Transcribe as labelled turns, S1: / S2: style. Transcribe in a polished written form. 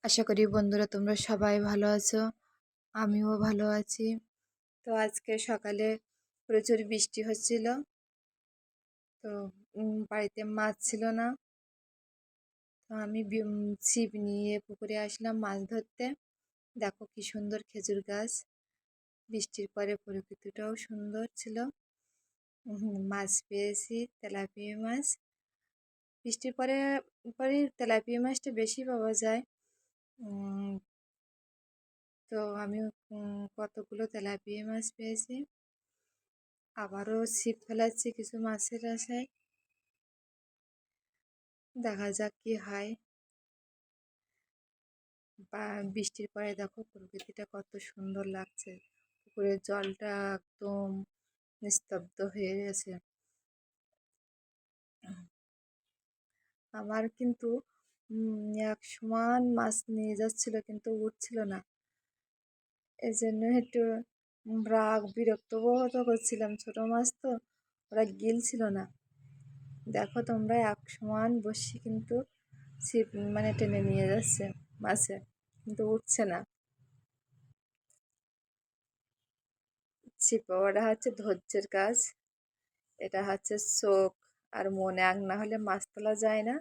S1: আশা করি বন্ধুরা তোমরা সবাই ভালো আছো। আমিও ভালো আছি। তো আজকে সকালে প্রচুর বৃষ্টি হচ্ছিল। তো বাড়িতে মাছ ছিল না। তো আমি ছিপ নিয়ে পুকুরে আসলাম মাছ ধরতে। দেখো কি সুন্দর খেজুর গাছ। বৃষ্টির পরে প্রকৃতিটাও সুন্দর ছিল। মাছ পেয়েছি, তেলাপিয়া মাছ। বৃষ্টির পরে পরে তেলাপিয়া মাছটা বেশি পাওয়া যায়। তো আমি কতগুলো তেলাপিয়া মাছ পেয়েছি। আবারও ছিপ ফেলাচ্ছি কিছু মাছের আশায়। দেখা যাক কি হয়। বা বৃষ্টির পরে দেখো প্রকৃতিটা কত সুন্দর লাগছে। পুকুরের জলটা একদম নিস্তব্ধ হয়ে গেছে। আমার কিন্তু এক সমান মাছ নিয়ে যাচ্ছিল, কিন্তু উঠছিল না। এই জন্য একটু রাগ বিরক্ত বোধ করছিলাম। ছোট মাছ তো, ওরা গিলছিল না। দেখো তোমরা এক সমান বসি কিন্তু ছিপ টেনে নিয়ে যাচ্ছে মাছে, কিন্তু উঠছে না। ছিপ পাওয়াটা হচ্ছে ধৈর্যের কাজ। এটা হচ্ছে চোখ আর মন এক না হলে মাছ তোলা যায় না।